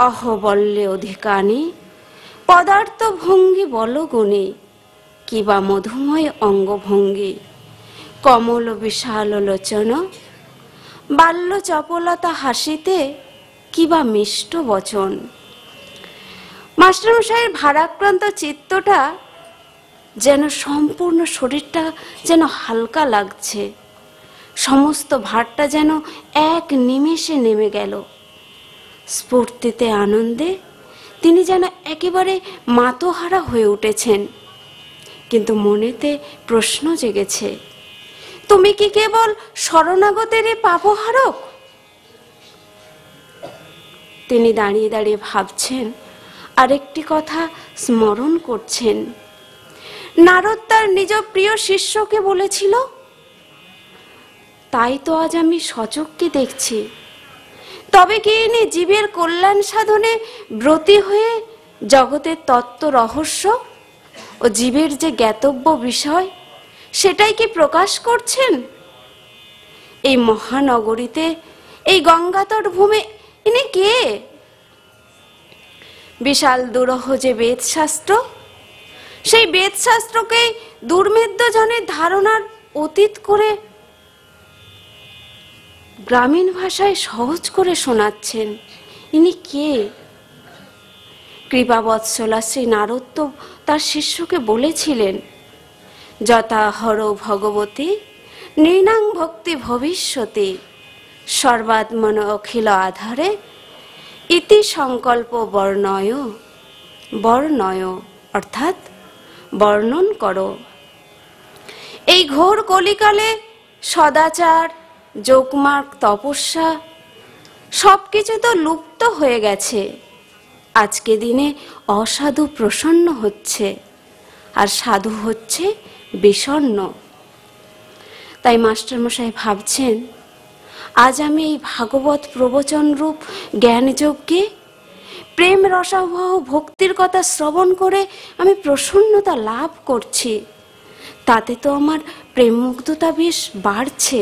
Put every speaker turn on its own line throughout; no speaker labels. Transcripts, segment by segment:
অহবল্লে অধিকানি পদার্থ ভঙ্গি বলগুণী কিবা মধুময় অঙ্গভঙ্গি কমল বিশাল লোচন বাল্য চপলতা হাসিতে কিবা মিষ্ট বচন। মাস্টারমশাইয়ের ভারাক্রান্ত চিত্তটা যেন সম্পূর্ণ শরীরটা যেন হালকা লাগছে, সমস্ত ভারটা যেন এক নিমেষে নেমে গেল। স্ফূর্তিতে আনন্দে তিনি যেন একেবারে মাতোহারা হয়ে উঠেছেন। কিন্তু মনেতে প্রশ্ন জেগেছে, তুমি কি কেবল শরণাগতের পাপহারক? তিনি দাঁড়িয়ে দাঁড়িয়ে ভাবছেন, আরেকটি কথা স্মরণ করছেন। নারদ তার নিজ প্রিয় শিষ্যকে বলেছিল, তাই তো আজ আমি সচক্ষে দেখছি। তবে কি ইনি জীবের কল্যাণ সাধনে ব্রতী হয়ে জগতের তত্ত্ব রহস্য ও জীবের যে জ্ঞাতব্য বিষয় সেটাই কি প্রকাশ করছেন? এই মহানগরীতে, এই গঙ্গাতট ভূমে ইনি কে? বিশাল দুরহ যে বেদশাস্ত্র, সেই বেদশাস্ত্রকে দুর্মেদ্য জনের ধারণার অতীত করে গ্রামীণ ভাষায় সহজ করে শোনাচ্ছেন। ইনি কে? কৃপাবৎসলা শ্রী নারদ তো তার শিষ্যকে বলেছিলেন, যথাহর ভগবতী নৃণাং ভক্তি ভবিষ্যতে সর্বাত্মন অখিল আধারে ইতি সংকল্প বর্ণয় বর্ণয়, অর্থাৎ বর্ণন করো। এই ঘোর কলিকালে সদাচার, যোগমার্গ, তপস্যা সবকিছু তো লুপ্ত হয়ে গেছে। আজকে দিনে অসাধু প্রসন্ন হচ্ছে আর সাধু হচ্ছে বিষণ্ণ। তাই মাস্টারমশাই ভাবছেন, আজ আমি এই ভাগবত প্রবচন রূপ জ্ঞানযজ্ঞে প্রেম রসাবহ ভক্তির কথা শ্রবণ করে আমি প্রসন্নতা লাভ করছি। তাতে তো আমার প্রেমমুগ্ধতা বেশ বাড়ছে।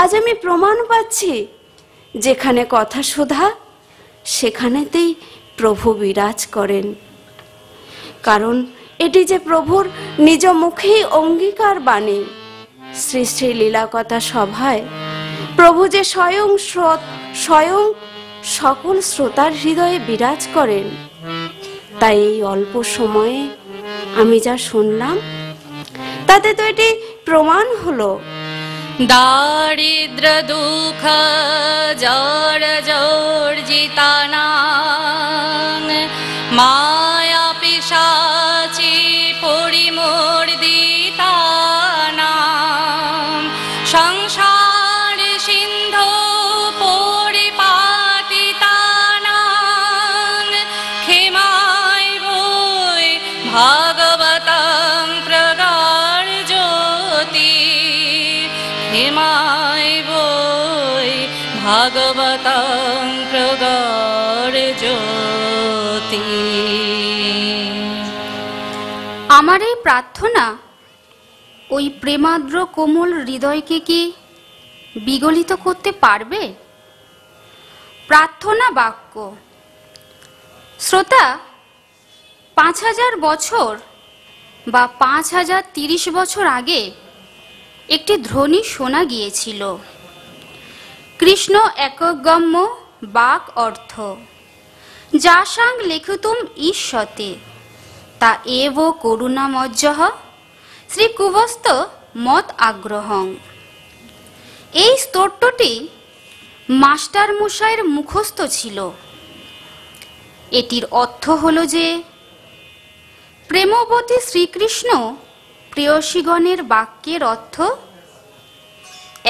আজ আমি প্রমাণ পাচ্ছি, যেখানে কথা সুধা সেখানেতেই প্রভু বিরাজ করেন। কারণ এটি যে প্রভুর নিজ মুখেই অঙ্গীকার বাণী। শ্রী শ্রী লীলাকথা সভায় প্রভু যে স্বয়ং সকল শ্রোতার হৃদয়ে বিরাজ করেন। তাই এই অল্প সময়ে আমি যা শুনলাম তাতে তো এটি প্রমাণ হলো।
দারিদ্র দুঃখ জড় জর্জিতানাং মায়া পিশাচি পরিমর্দিতানাং সংসার সিন্ধু পরিপাতিতানাং ক্ষেমায় বৈ ভাগবতং প্রগাঢ় জ্যোতি ক্ষেমায় বৈ ভাগবতং প্রগাঢ় জ্যোতি।
আমার এই প্রার্থনা ওই প্রেমাদ্র কোমল হৃদয়কে কি বিগলিত করতে পারবে? প্রার্থনা বাক্য। শ্রোতা, 5000 বছর বা 5030 বছর আগে একটি ধ্বনি শোনা গিয়েছিল, কৃষ্ণ একগম্য বাক অর্থ যাসাং লেখিতুম ঈশতে তা এব করুণামজ্জহ শ্রী কুবস্ত মত আগ্রহং। এই স্তোত্রটি মাস্টার মশাইয়ের মুখস্থ ছিল। এটির অর্থ হল যে প্রেমবতী শ্রীকৃষ্ণ প্রেয়সীগণের বাক্যের অর্থ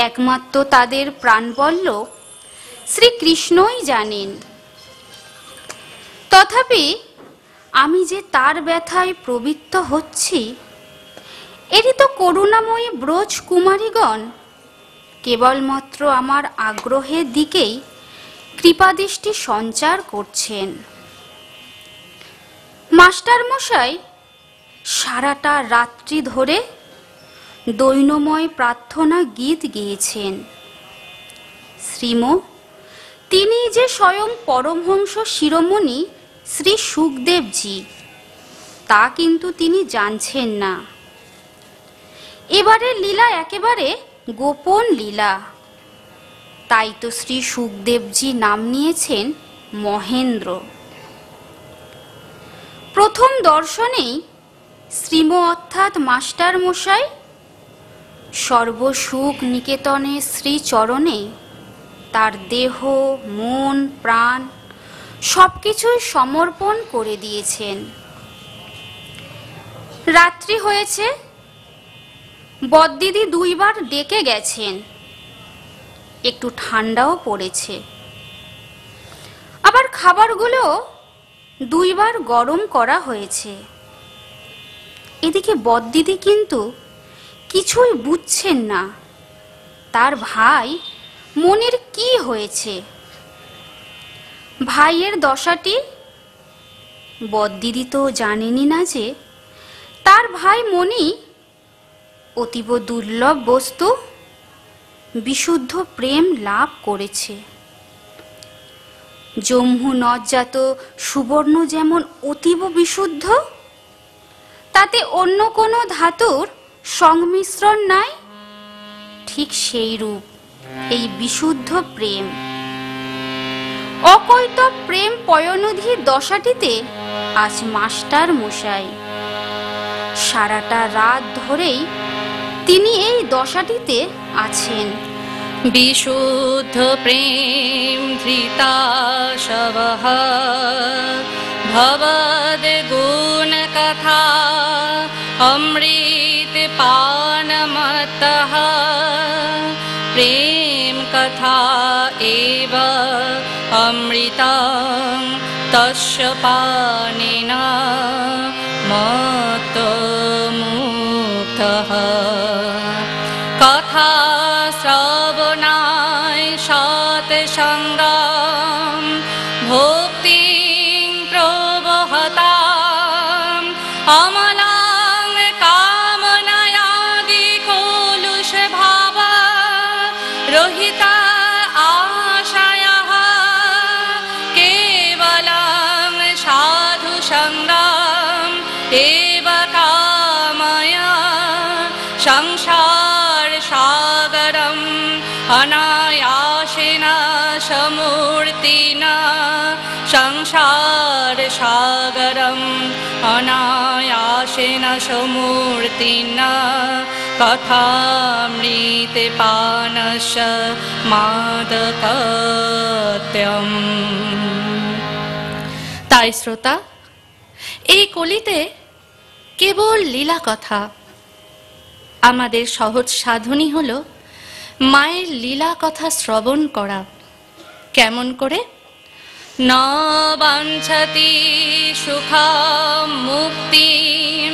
একমাত্র তাদের প্রাণবল্লভ শ্রীকৃষ্ণই জানেন। তথাপি আমি যে তার ব্যথায় প্রবৃত্ত হচ্ছি, এটি তো করুণাময়ী ব্রজ কুমারীগণ কেবলমাত্র আমার আগ্রহের দিকেই কৃপাদৃষ্টি সঞ্চার করছেন। মাস্টারমশাই সারাটা রাত্রি ধরে দৈনময় প্রার্থনা গীত গেয়েছেন। শ্রীম তিনি যে স্বয়ং পরমহংস শিরোমণি শ্রী সুখদেবজি, তা কিন্তু তিনি জানছেন না। এবারের লীলা একেবারে গোপন লীলা, তাই তো শ্রী সুখদেবজি নাম নিয়েছেন মহেন্দ্র। প্রথম দর্শনেই শ্রীম অর্থাৎ মাস্টার মশাই সর্বসুখ নিকেতনে শ্রীচরণে তার দেহ, মন, প্রাণ সবকিছুই সমর্পণ করে দিয়েছেন। রাত্রি হয়েছে, বদ্দিদি 2 বার ডেকে গেছেন, একটু ঠান্ডাও পড়েছে। আবার খাবারগুলো 2 বার গরম করা হয়েছে। এদিকে বদ্দিদি কিন্তু কিছুই বুঝছেন না তার ভাই মনির কি হয়েছে। ভাইয়ের দশাটি বদ্দিদি তো জানেনই না যে তার ভাই মনি অতীব দুর্লভ বস্তু বিশুদ্ধ প্রেম লাভ করেছে। জম্মু নজ্জাত সুবর্ণ যেমন অতীব বিশুদ্ধ, তাতে অন্য কোনো ধাতুর সংমিশ্রণ নাই, ঠিক সেই রূপ এই বিশুদ্ধ প্রেম। অকৈতব প্রেম পয়নধি দশাটিতে আজ মাস্টার মশাই সারাটা রাত ধরেই তিনি এই দশাটিতে আছেন।
বিশুদ্ধ প্রেম ধৃতা শবঃ ভবদ গুণ কথা অমৃত পানমতঃ প্রেম কথা এব অমৃতং তস্য পানেন মত্তমুগ্ধঃ কথা শ্রবণায় সৎসঙ্গম ভক্তিং প্রবহতাম অমলাং কামনায়াদি কলুষ ভাবা রহিতা আশায়াঃ কেবলং সাধু সঙ্গম এব কাময়া সংসার সাগরম অনায়াসেন সমূর্তিনা সংসার সাগরম অনায়াসেন সমূর্তিনা কথামৃত পানস্য মাদকত্যম। তাই শ্রোতা, এই কলিতে কেবল লীলা কথা। আমাদের সহজ সাধনই হলো মায়ের লীলা কথা শ্রবণ করা। কেমন করে? ন বাঞ্ছতি সুখম মুক্তিম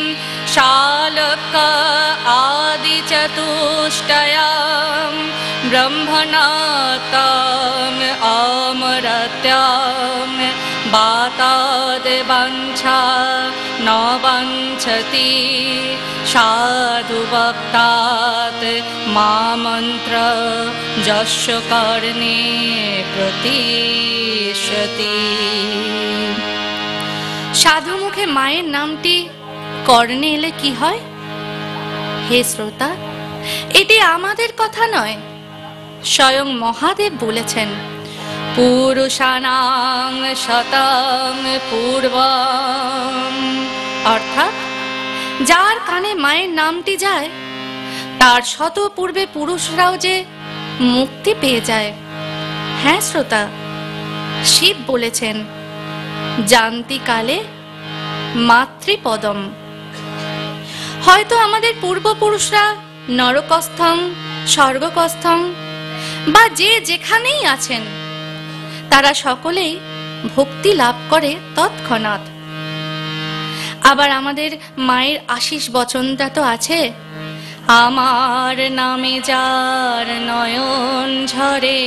শালক আদি চতুষ্টয়ম ব্রহ্মণাতম অমরত্যম বাতাদ বাঞ্ছা ন বাঞ্ছতি সাধু বক্তাৎ মা মন্ত্র যস্য কর্ণে প্রতিশ্রুতি। সাধু মুখে মায়ের নামটি কর্ণে এলে কি হয়? হে শ্রোতা, এটি আমাদের কথা নয়, স্বয়ং মহাদেব বলেছেন, পুরুষানাং শতং পূর্বম, অর্থাৎ যার কানে মায়ের নামটি যায় তার শত পূর্বে পুরুষরাও যে মুক্তি পেয়ে যায়। হ্যাঁ শ্রোতা, শিব বলেছেন, জানতি কালে মাতৃপদম। হয়তো আমাদের পূর্বপুরুষরা নরকস্থং, স্বর্গকস্থং বা যে যেখানেই আছেন, তারা সকলেই ভক্তি লাভ করে তৎক্ষণাৎ। আবার আমাদের মায়ের আশিস বচনটা তো আছে, আমার নামে যার নয়ন ঝরে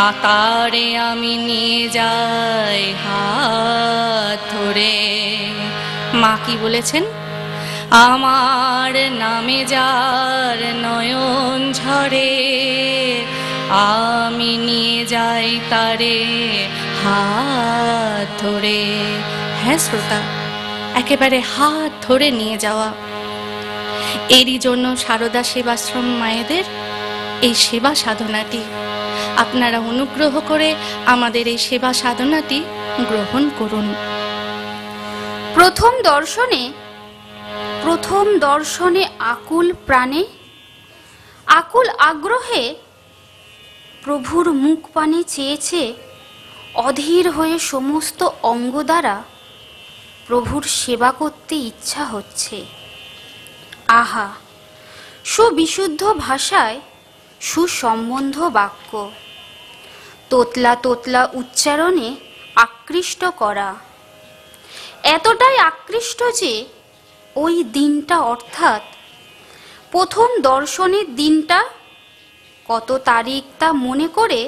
আকারে আমি নিয়ে যাই হাত ধরে। মা কি বলেছেন? আমার নামে যার নয়ন ঝরে আমি নিয়ে যাই তারে হাত ধরে। হ্যাঁ শ্রোতা, একেবারে হাত ধরে নিয়ে যাওয়া। এরই জন্য সারদা সেবাশ্রম মায়েদের এই সেবা সাধনাটি। আপনারা অনুগ্রহ করে আমাদের এই সেবা সাধনাটি গ্রহণ করুন।
প্রথম দর্শনে আকুল প্রাণে, আকুল আগ্রহে প্রভুর মুখ পানে চেয়েছে, অধীর হয়ে সমস্ত অঙ্গ দ্বারা প্রভুর সেবা করতে ইচ্ছা হচ্ছে। আহা, সুবিশুদ্ধ ভাষায় সুসম্বন্ধ বাক্য, তোতলা তোতলা উচ্চারণে আকৃষ্ট করা। এতটাই আকৃষ্ট যে ওই দিনটা, অর্থাৎ প্রথম দর্শনের দিনটা কত তারিখ তা মনে করে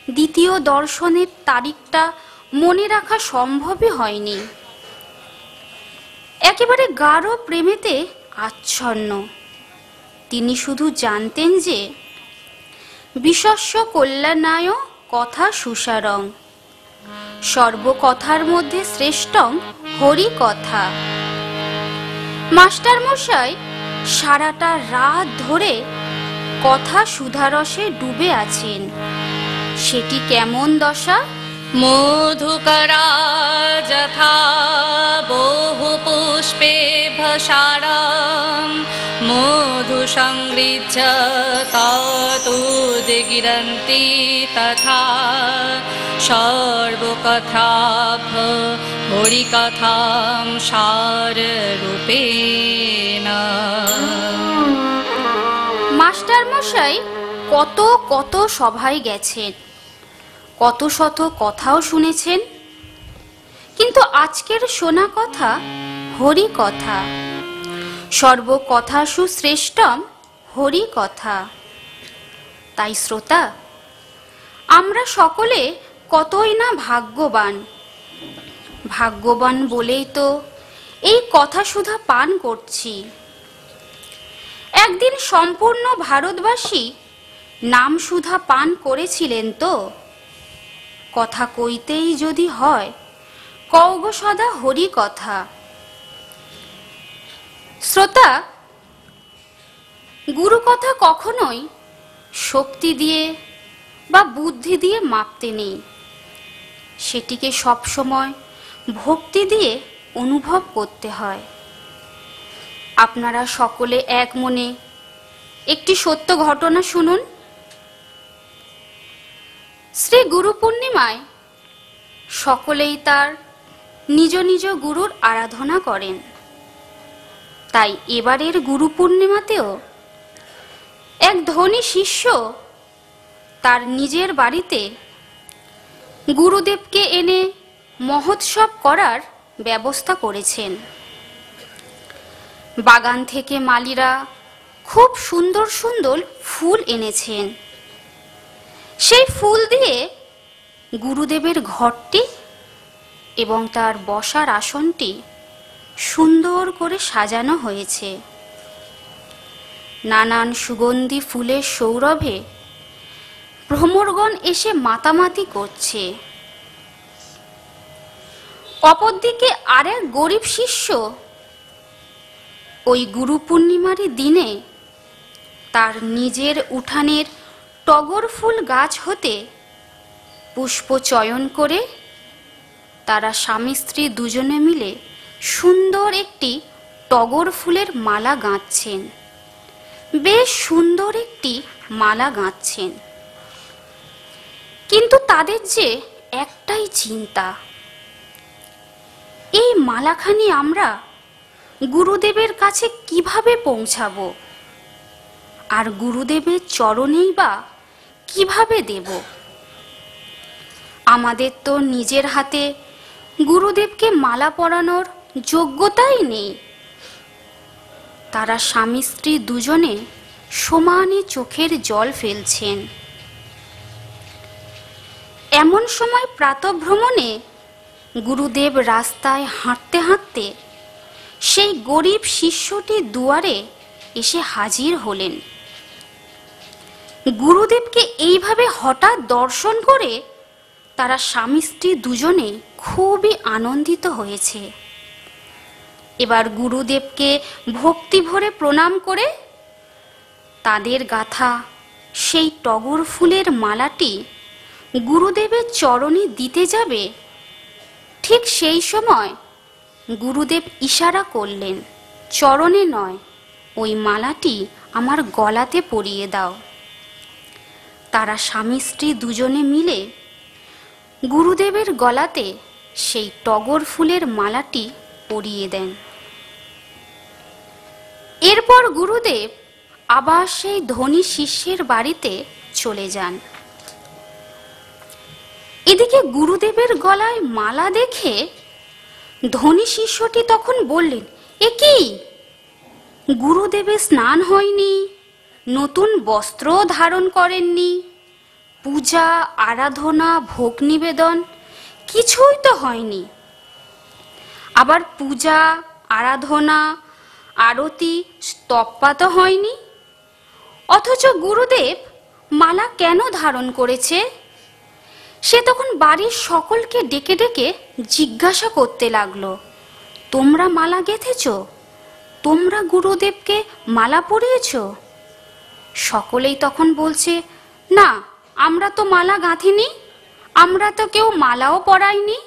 দ্বিতীয় দর্শনের তারিখটা মনে রাখা সম্ভবই হয়নি। একেবারে গাঢ় প্রেমেতে আচ্ছন্ন। তিনি শুধু জানতেন যে বিশ্বস্য কল্যাণায় কথা সুসারং, সর্বকথার মধ্যে শ্রেষ্ঠং হরি কথা। মাস্টারমশাই সারাটা রাত ধরে কথা সুধারসে ডুবে আছেন। সেটি কেমন দশা?
মধুকরা যথা বহু পুষ্পে ভসারাম মধু সংগৃহ্য ততুদিগিরন্তি তথা সর্বকথাভ হরিকথাম সাররূপেণ।
মাস্টারমশাই কত কত সভায় গেছেন, কত শত কথাও শুনেছেন, কিন্তু আজকের শোনা কথা হরি কথা। সর্বকথা সুশ্রেষ্ঠম হরি কথা। তাই শ্রোতা, আমরা সকলে কতই না ভাগ্যবান। ভাগ্যবান বলেই তো এই কথা সুধা পান করছি। একদিন সম্পূর্ণ ভারতবাসী নাম সুধা পান করেছিলেন তো। কথা কইতেই যদি হয়, কওগো সদা হরি কথা। শ্রোতা, গুরু কথা কখনোই শক্তি দিয়ে বা বুদ্ধি দিয়ে মাপতে নেই। সেটিকে সবসময় ভক্তি দিয়ে অনুভব করতে হয়। আপনারা সকলে এক মনে একটি সত্য ঘটনা শুনুন। শ্রী গুরু পূর্ণিমায় সকলেই তার নিজ নিজ গুরুর আরাধনা করেন। তাই এবারের গুরু পূর্ণিমাতেও এক ধনী শিষ্য তার নিজের বাড়িতে গুরুদেবকে এনে মহোৎসব করার ব্যবস্থা করেছেন। বাগান থেকে মালিরা খুব সুন্দর সুন্দর ফুল এনেছেন। সেই ফুল দিয়ে গুরুদেবের ঘরটি এবং তার বসার আসনটি সুন্দর করে সাজানো হয়েছে। নানান সুগন্ধি ফুলের সৌরভে ভ্রমরগণ এসে মাতামাতি করছে। অপরদিকে আরেক গরিব শিষ্য ওই গুরু পূর্ণিমার দিনে তার নিজের উঠানের টগর ফুল গাছ হতে পুষ্প চয়ন করে তারা স্বামী স্ত্রী দুজনে মিলে সুন্দর একটি টগর ফুলের মালা গাঁথছেন। বেশ সুন্দর একটি মালা গাঁথছেন। কিন্তু তাদের যে একটাই চিন্তা, এই মালাখানি আমরা গুরুদেবের কাছে কিভাবে পৌঁছাবো, আর গুরুদেবের চরণেই বা কিভাবে দেব? আমাদের তো নিজের হাতে গুরুদেবকে মালা পরানোর যোগ্যতাই নেই। তারা স্বামী স্ত্রী দুজনে সমানে চোখের জল ফেলছেন। এমন সময় প্রাতঃভ্রমণে গুরুদেব রাস্তায় হাঁটতে হাঁটতে সেই গরিব শিষ্যটির দুয়ারে এসে হাজির হলেন। গুরুদেবকে এইভাবে হঠাৎ দর্শন করে তারা স্বামী স্ত্রী দুজনে খুবই আনন্দিত হয়েছে। এবার গুরুদেবকে ভক্তি ভরে প্রণাম করে তাদের গাঁথা সেই টগর ফুলের মালাটি গুরুদেবের চরণে দিতে যাবে, ঠিক সেই সময় গুরুদেব ইশারা করলেন, চরণে নয়, ওই মালাটি আমার গলাতে পরিয়ে দাও। তারা স্বামী স্ত্রী দুজনে মিলে গুরুদেবের গলাতে সেই টগর ফুলের মালাটি পরিয়ে দেন। এরপর গুরুদেব আবার সেই ধনী শিষ্যের বাড়িতে চলে যান। এদিকে গুরুদেবের গলায় মালা দেখে ধনী শিষ্যটি তখন বললেন, এ কি, গুরুদেবের স্নান হয়নি, নতুন বস্ত্র ধারণ করেননি, পূজা আরাধনা ভোগ নিবেদন কিছুই তো হয়নি, আবার পূজা আরাধনা আরতি স্তবপা তো হয়নি, অথচ গুরুদেব মালা কেন ধারণ করেছে? সে তখন বাড়ির সকলকে ডেকে ডেকে জিজ্ঞাসা করতে লাগলো, তোমরা মালা গেঁথেছ? তোমরা গুরুদেবকে মালা পরিয়েছ? সকলেই তখন বলছে, না, আমরা তো মালা গাঁথিনি, আমরা তো কেউ মালাও পরাইনি।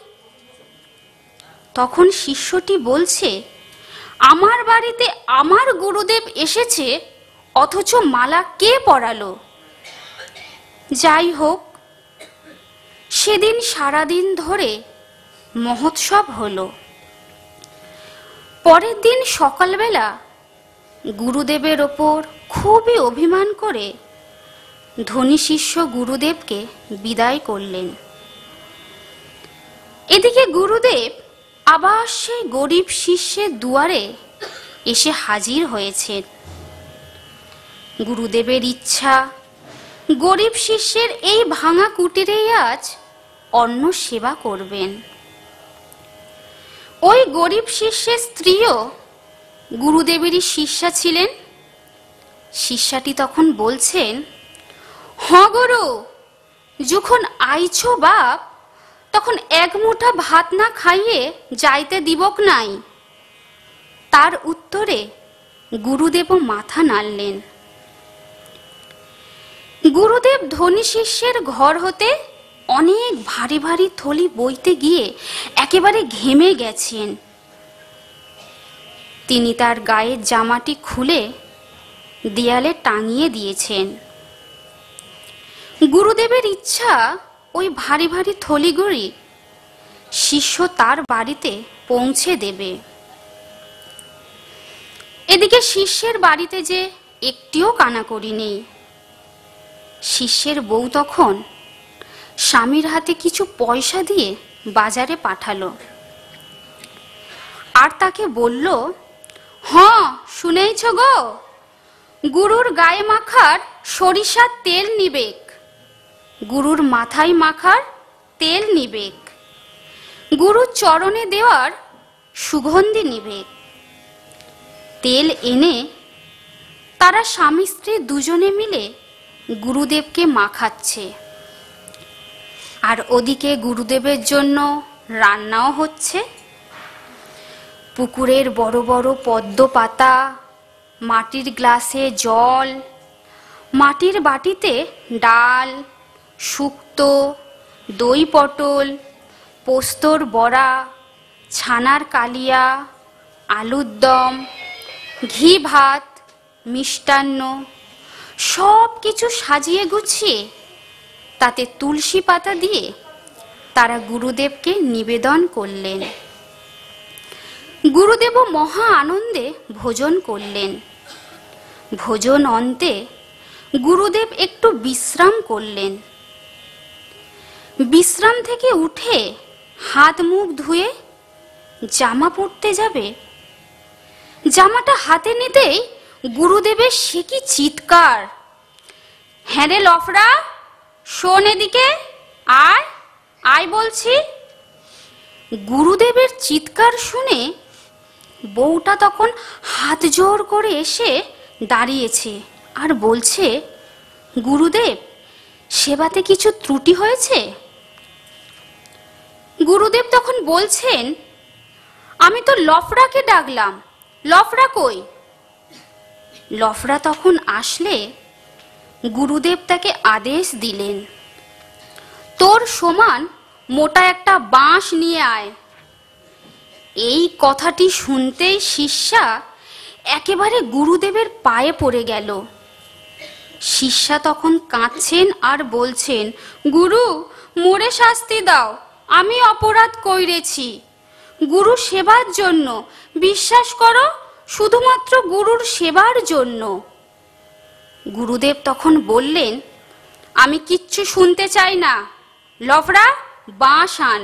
তখন শিষ্যটি বলছে, আমার বাড়িতে আমার গুরুদেব এসেছে, অথচ মালা কে পরালো? যাই হোক, সেদিন সারাদিন ধরে মহোৎসব হলো। পরের দিন সকালবেলা গুরুদেবের ওপর খুবই অভিমান করে ধনী শিষ্য গুরুদেবকে বিদায় করলেন। এদিকে গুরুদেব আবার সেই গরিব শিষ্যের দুয়ারে এসে হাজির হয়েছেন। গুরুদেবের ইচ্ছা, গরিব শিষ্যের এই ভাঙা কুটিরেই আজ অন্ন সেবা করবেন। ওই গরিব শিষ্যের স্ত্রীও গুরুদেবেরই শিষ্যা ছিলেন। শিষ্যাটি তখন বলছেন, হ গুরু, যখন আইছো বাপ, তখন এক মুঠা ভাত না খাইয়ে যাইতে দিবক নাই। তার উত্তরে গুরুদেবও মাথা নাড়লেন। গুরুদেব ধনী শিষ্যের ঘর হতে অনেক ভারী ভারী থলি বইতে গিয়ে একেবারে ঘেমে গেছেন। তিনি তার গায়ের জামাটি খুলে দেয়ালে টাঙিয়ে দিয়েছেন। গুরুদেবের ইচ্ছা, ওই ভারী ভারী থলিগুলি শিষ্য তার বাড়িতে পৌঁছে দেবে। এদিকে শিষ্যের বাড়িতে যে একটিও কানাকড়ি নেই। শিষ্যের বউ তখন স্বামীর হাতে কিছু পয়সা দিয়ে বাজারে পাঠালো, আর তাকে বলল, শুনেইছ গো, গুরুর গায়ে মাখার সরিষার তেল নিবেক, গুরুর মাথায় মাখার তেল নিবেক, গুরুর চরণে দেওয়ার সুগন্ধি নিবেক। তেল এনে তারা স্বামী স্ত্রী দুজনে মিলে গুরুদেবকে মাখাচ্ছে, আর ওদিকে গুরুদেবের জন্য রান্নাও হচ্ছে। পুকুরের বড় বড় পদ্ম পাতা, মাটির গ্লাসে জল, মাটির বাটিতে ডাল, শুক্তো, দই পটল, পোস্তর বড়া, ছানার কালিয়া, আলুর দম, ঘি ভাত, মিষ্টান্ন সব কিছু সাজিয়ে গুছিয়ে তাতে তুলসী পাতা দিয়ে তারা গুরুদেবকে নিবেদন করলেন। গুরুদেবও মহা আনন্দে ভোজন করলেন। ভোজন অন্তে গুরুদেব একটু বিশ্রাম করলেন। বিশ্রাম থেকে উঠে হাত মুখ ধুয়ে জামা পরতে যাবে। জামাটা হাতে নিতেই গুরুদেবের সে কি চিৎকার, হ্যাঁ রে লফরা, শোন এদিকে আয়, আয় বলছি। গুরুদেবের চিৎকার শুনে বউটা তখন হাত জোর করে এসে দাঁড়িয়েছে আর বলছে, গুরুদেব, সেবাতে কিছু ত্রুটি হয়েছে? গুরুদেব তখন বলছেন, আমি তো লফড়াকে ডাকলাম, লফড়া কই? লফড়া তখন আসলে গুরুদেব তাকে আদেশ দিলেন, তোর সমান মোটা একটা বাঁশ নিয়ে আয়। এই কথাটি শুনতেই শিষ্যা একেবারে গুরুদেবের পায়ে পড়ে গেল। শিষ্যা তখন কাঁদছেন আর বলছেন, গুরু, মোরে শাস্তি দাও, আমি অপরাধ কইরেছি। গুরু সেবার জন্য, বিশ্বাস করো, শুধুমাত্র গুরুর সেবার জন্য। গুরুদেব তখন বললেন, আমি কিচ্ছু শুনতে চাই না, লফড়া বাঁশ আন।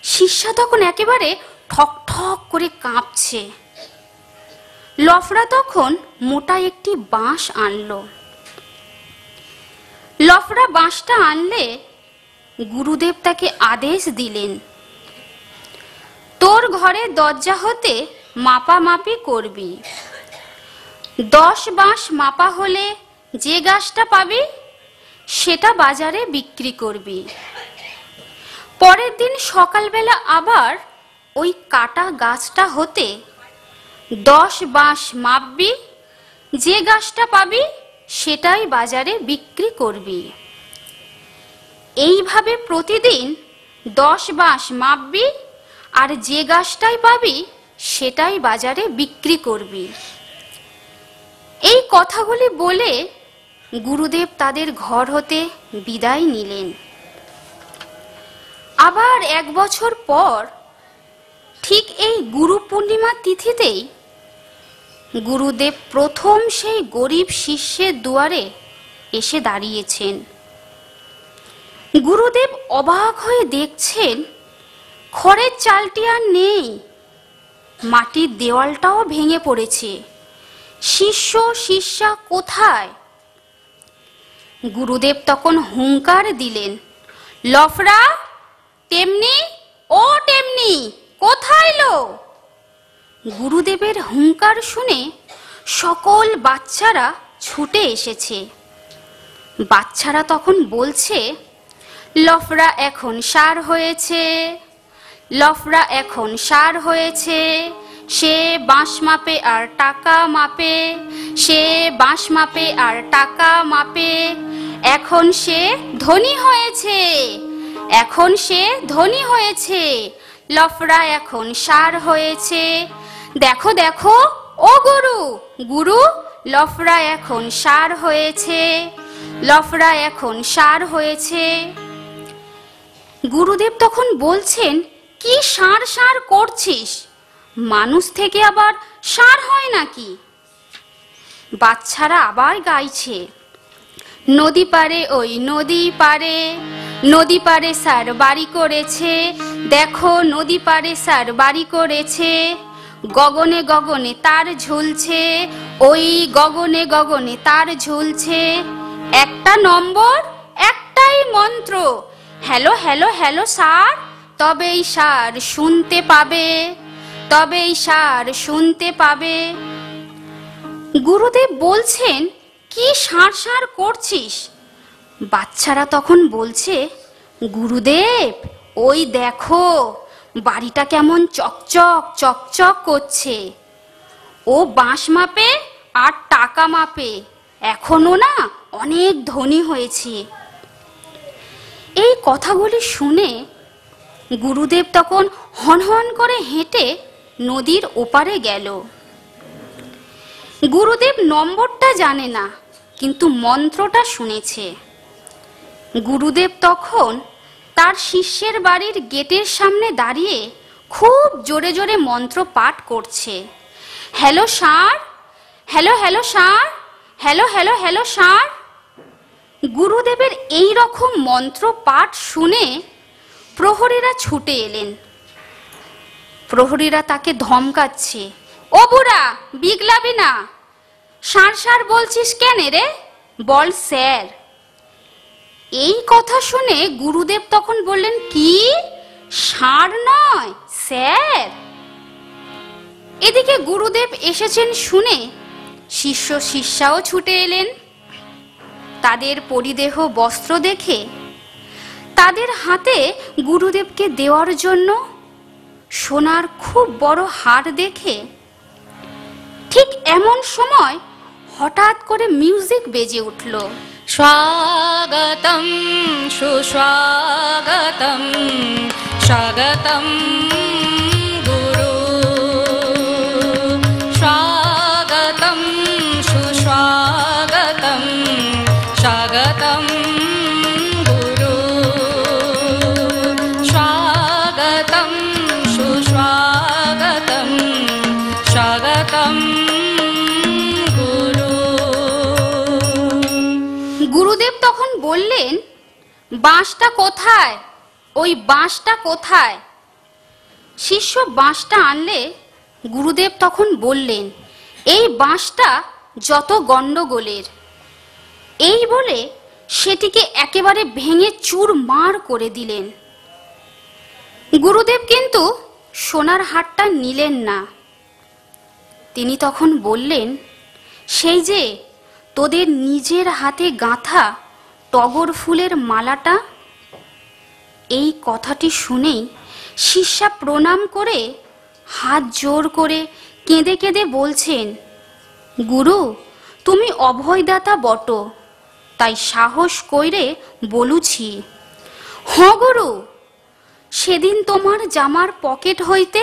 শিষ্যা তখন একেবারে ঠক ঠক করে কাঁপছে। লফড়া তখন মোটা একটি বাঁশ আনলো। লফড়া বাঁশটা আনলে গুরুদেব তাকে আদেশ দিলেন, তোর ঘরের দরজা হতে মাপামাপি করবি। 10 বাঁশ মাপা হলে যে গাছটা পাবি সেটা বাজারে বিক্রি করবি। পরের দিন সকালবেলা আবার ওই কাটা গাছটা হতে 10 বাঁশ মাপবি, যে গাছটা পাবি সেটাই বাজারে বিক্রি করবি। এইভাবে প্রতিদিন 10 বাঁশ মাপবি আর যে গাছটাই পাবি সেটাই বাজারে বিক্রি করবি। এই কথাগুলি বলে গুরুদেব তাদের ঘর হতে বিদায় নিলেন। আবার 1 বছর পর ঠিক এই গুরু পূর্ণিমা তিথিতেই গুরুদেব প্রথম সেই গরিব শিষ্যের দুয়ারে এসে দাঁড়িয়েছেন। গুরুদেব অবাক হয়ে দেখছেন, খড়ের চালটি আর নেই, মাটির দেওয়ালটাও ভেঙে পড়েছে। শিষ্য শিষ্যা কোথায়? গুরুদেব তখন হুঙ্কার দিলেন, লফড়া, তেমনি ও তেমনি, কোথায় লো? গুরুদেবের হুঙ্কার শুনে সকল বাচ্চারা ছুটে এসেছে। বাচ্চারা তখন বলছে, লফড়া এখন সার হয়েছে, লফড়া এখন সার হয়েছে, সে বাঁশ মাপে আর টাকা মাপে, সে বাঁশ মাপে আর টাকা মাপে, এখন সে ধনী হয়েছে, এখন সে ধনী হয়েছে, লফড়া এখন সার হয়েছে। দেখো দেখো ও গুরু, গুরু, লফড়া এখন সার হয়েছে, লফড়া এখন সার হয়েছে। গুরুদেব তখন বলছেন, কি সার সার করছিস? মানুষ থেকে আবার সার হয় নাকি? বাচ্চারা আবার গাইছে, নদী পারে ওই নদী পারে, নদী পারে স্যার বাড়ি করেছে, দেখো নদী পারে স্যার বাড়ি করেছে, গগনে গগনে তার ঝুলছে, ওই গগনে গগনে তার ঝুলছে, একটা নম্বর একটাই মন্ত্র, হ্যালো হ্যালো হ্যালো স্যার, তবেই স্যার শুনতে পাবে, তবেই স্যার শুনতে পাবে। গুরুদেব বলছেন, কি সার সার করছিস? বাচ্চারা তখন বলছে, গুরুদেব, ওই দেখো বাড়িটা কেমন চকচক চকচক করছে, ও বাঁশ মাপে আর টাকা মাপে, এখনো না অনেক ধনী হয়েছে। এই কথাগুলি শুনে গুরুদেব তখন হনহন করে হেঁটে নদীর ওপারে গেল। গুরুদেব নম্বরটা জানে না, কিন্তু মন্ত্রটা শুনেছে। গুরুদেব তখন তার শিষ্যের বাড়ির গেটের সামনে দাঁড়িয়ে খুব জোরে জোরে মন্ত্র পাঠ করছে, hello sir, hello hello sir, hello hello hello sir. গুরুদেবের এই রকম মন্ত্র পাঠ শুনে প্রহরীরা ছুটে এলেন। প্রহরীরা তাকে ধমকাচ্ছে, ও বুড়া, বিগলাবি না, সার সার বলছিস কেন রে, বল স্যার। এই কথা শুনে গুরুদেব তখন বললেন, কি সার নয় স্যার। এদিকে গুরুদেব এসেছেন শুনে শিষ্য শিষ্যাও ছুটে এলেন। তাদের পরিদেহ বস্ত্র দেখে, তাদের হাতে গুরুদেবকে দেওয়ার জন্য সোনার খুব বড় হার দেখে, ঠিক এমন সময় হঠাৎ করে মিউজিক বেজে উঠল।
স্বাগতম সুস্বাগতম স্বাগতম গুরু, স্বাগতম সুস্বাগতম স্বাগতম গুরু, স্বাগতম সুস্বাগতম স্বাগতম গুরু।
গুরুদেব তখন বললেন, বাঁশটা কোথায়? ওই বাঁশটা কোথায়? শিষ্য বাঁশটা আনলে গুরুদেব তখন বললেন, এই বাঁশটা যত গন্ডগোলের। এই বলে সেটিকে একেবারে ভেঙে চুরমার করে দিলেন। গুরুদেব কিন্তু সোনার হারটা নিলেন না। তিনি তখন বললেন, সেই যে তোদের নিজের হাতে গাঁথা টগর ফুলের মালাটা। এই কথাটি শুনেই শিষ্যা প্রণাম করে হাত জোর করে কেঁদে কেঁদে বলছেন, গুরু তুমি অভয়দাতা বট, তাই সাহস কইরে বলুছি। হ গুরু, সেদিন তোমার জামার পকেট হইতে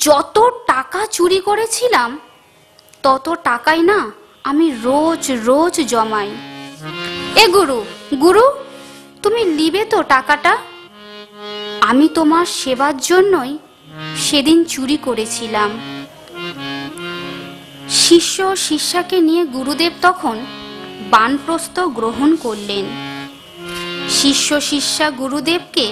যত টাকা চুরি করেছিলাম, তত টাকাই না আমি রোজ রোজ জমাই। এ গুরু, গুরু তুমি লিবে তো টাকাটা? আমি তোমার সেবার জন্যই সেদিন চুরি করেছিলাম। শিষ্য শিষ্যাকে নিয়ে গুরুদেব তখন বানপ্রস্থ গ্রহণ করলেন। শিষ্য শিষ্যা গুরুদেবকে